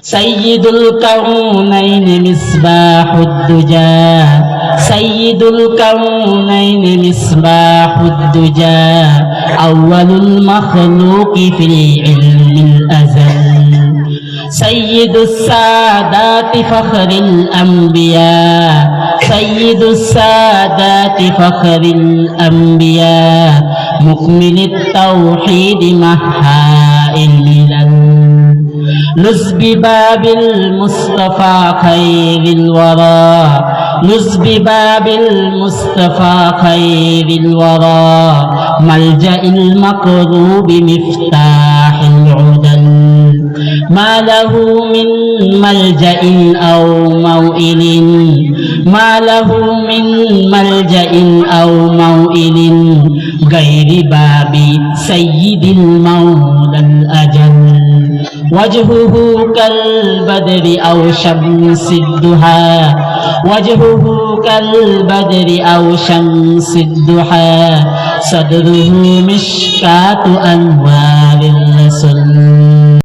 سيد الكونين مصباح الدجى سيد الكونين مصباح الدجى أول المخلوق في العلم الأزل سيد السادات فخر الأنبياء سيد السادات فخر الأنبياء مكمل التوحيد محاء الملل لز بباب المصطفى خير الورى لز بباب المصطفى خير الورى ملجأ المقروب مفتاح العدل ما له من ملجأ أو موئل ما له من ملجأ أو موئل غير باب سيد المولى الأجل وجهه كالبدر أو شمس الضحى وجهه كالبدر أو شمس الضحى صدره مشكاة أنوار الرسل